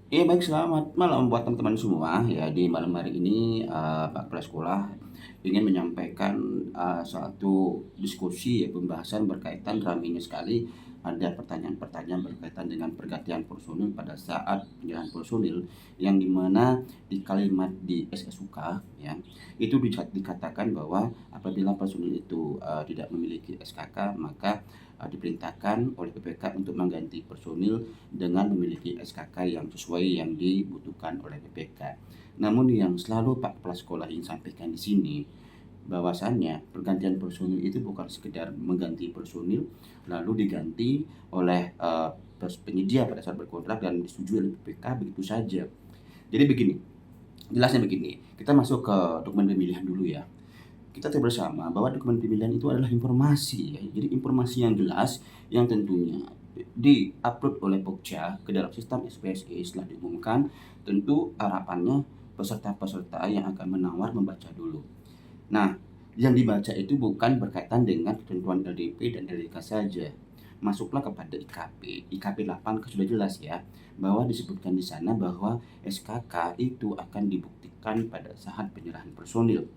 Iya baik, selamat malam buat teman-teman semua. Ya di malam hari ini, Pak Kepala Sekolah ingin menyampaikan, suatu diskusi ya pembahasan berkaitan ramainya sekali ada pertanyaan-pertanyaan berkaitan dengan pergantian personil pada saat penyerahan personil, yang di mana di kalimat di SSUK ya, itu dikatakan bahwa apabila personil itu, tidak memiliki SKK maka, diperintahkan oleh PPK untuk mengganti personil dengan memiliki SKK yang sesuai yang dibutuhkan oleh PPK. Namun yang selalu Pak Kepala Sekolah ingin sampaikan di sini, bahwasannya pergantian personil itu bukan sekedar mengganti personil lalu diganti oleh, penyedia pada saat berkontrak dan disetujui oleh PPK begitu saja. Jadi begini, jelasnya begini, kita masuk ke dokumen pemilihan dulu ya. Kita tahu bersama bahwa dokumen pemilihan itu adalah informasi ya, jadi informasi yang jelas yang tentunya di-upload oleh Pokja ke dalam sistem SPSE setelah diumumkan. Tentu harapannya peserta-peserta yang akan menawar membaca dulu. Nah, yang dibaca itu bukan berkaitan dengan ketentuan LDP dan LDK saja. Masuklah kepada IKP. IKP 8 kan sudah jelas ya, bahwa disebutkan di sana bahwa SKK itu akan dibuktikan pada saat penyerahan personil.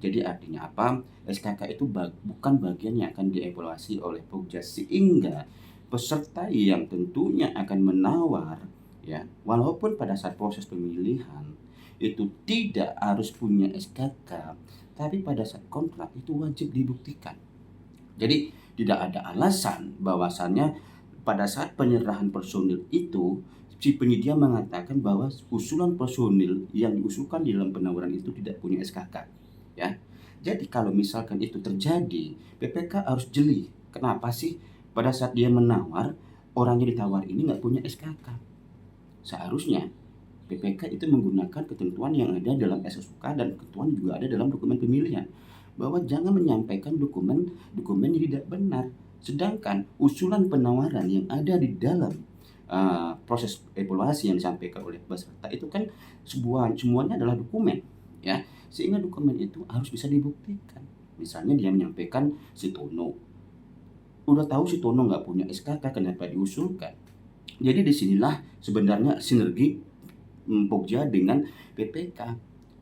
Jadi artinya apa? SKK itu bukan bagian yang akan dievaluasi oleh Pokja, sehingga peserta yang tentunya akan menawar ya, walaupun pada saat proses pemilihan itu tidak harus punya SKK, tapi pada saat kontrak itu wajib dibuktikan. Jadi tidak ada alasan bahwasannya pada saat penyerahan personil itu si penyedia mengatakan bahwa usulan personil yang diusulkan di dalam penawaran itu tidak punya SKK ya. Jadi kalau misalkan itu terjadi, PPK harus jeli. Kenapa sih pada saat dia menawar, orang yang ditawar ini nggak punya SKK? Seharusnya PPK itu menggunakan ketentuan yang ada dalam SSUK dan ketentuan juga ada dalam dokumen pemilihan, bahwa jangan menyampaikan dokumen yang tidak benar. Sedangkan usulan penawaran yang ada di dalam proses evaluasi yang disampaikan oleh peserta itu kan semuanya adalah dokumen ya, sehingga dokumen itu harus bisa dibuktikan. Misalnya dia menyampaikan si Tono, udah tahu si Tono nggak punya SKK, kenapa diusulkan? Jadi disinilah sebenarnya sinergi Pokja dengan PPK.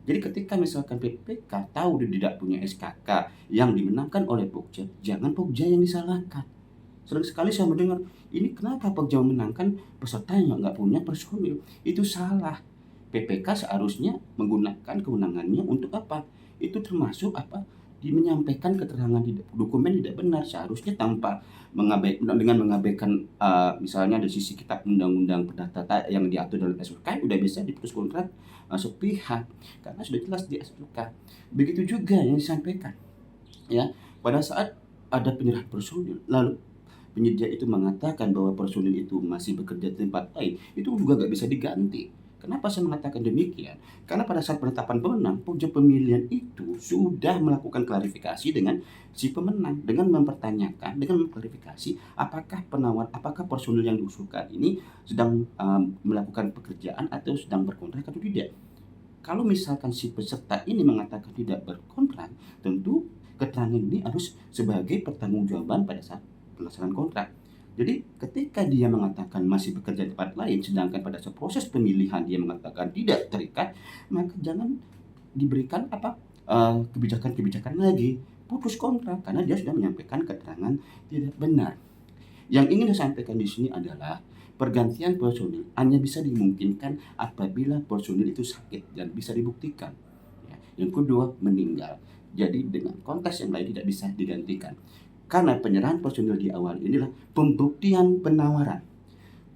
Jadi ketika misalkan PPK tahu dia tidak punya SKK yang dimenangkan oleh Pokja, jangan Pokja yang disalahkan. Sering sekali saya mendengar, ini kenapa Pokja memenangkan peserta yang nggak punya personil? Itu salah. PPK seharusnya menggunakan kewenangannya untuk apa? Itu termasuk apa? Menyampaikan keterangan di dokumen tidak benar, seharusnya tanpa dengan mengabaikan, misalnya dari sisi kitab undang-undang perdata yang diatur dalam SUK udah bisa diputus kontrak, sepihak karena sudah jelas di SUK. Begitu juga yang disampaikan ya, pada saat ada penyerahan personil lalu penyedia itu mengatakan bahwa personil itu masih bekerja di tempat lain, itu juga nggak bisa diganti. Kenapa saya mengatakan demikian? Karena pada saat penetapan pemenang, Pokja pemilihan itu sudah melakukan klarifikasi dengan si pemenang, dengan mempertanyakan, dengan mengklarifikasi apakah personil yang diusulkan ini sedang melakukan pekerjaan atau sedang berkontrak atau tidak. Kalau misalkan si peserta ini mengatakan tidak berkontrak, tentu keterangan ini harus sebagai pertanggungjawaban pada saat pelaksanaan kontrak. Jadi ketika dia mengatakan masih bekerja di tempat lain, sedangkan pada saat proses pemilihan dia mengatakan tidak terikat, maka jangan diberikan kebijakan-kebijakan lagi, putus kontrak karena dia sudah menyampaikan keterangan tidak benar. Yang ingin saya sampaikan di sini adalah pergantian personil hanya bisa dimungkinkan apabila personil itu sakit dan bisa dibuktikan. Ya. Yang kedua, meninggal. Jadi dengan konteks yang lain tidak bisa digantikan. Karena penyerahan personil di awal inilah pembuktian penawaran.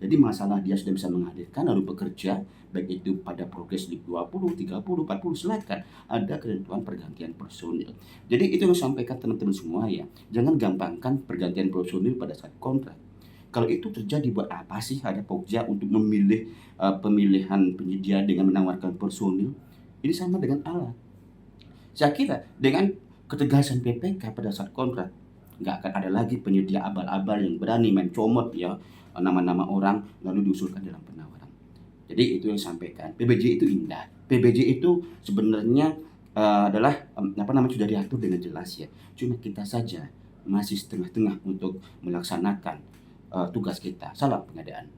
Jadi masalah dia sudah bisa menghadirkan lalu bekerja, baik itu pada progres di 20, 30, 40, silakan. Ada ketentuan pergantian personil. Jadi itu yang saya sampaikan teman-teman semua ya. Jangan gampangkan pergantian personil pada saat kontrak. Kalau itu terjadi, buat apa sih ada Pokja untuk memilih pemilihan penyedia dengan menawarkan personil? Ini sama dengan alat. Saya kira dengan ketegasan PPK pada saat kontrak, nggak akan ada lagi penyedia abal-abal yang berani main comot ya, nama-nama orang lalu diusulkan dalam penawaran. Jadi itu yang sampaikan. PBJ itu indah. PBJ itu sebenarnya adalah sudah diatur dengan jelas ya. Cuma kita saja masih setengah-tengah untuk melaksanakan tugas kita. Salam pengadaan.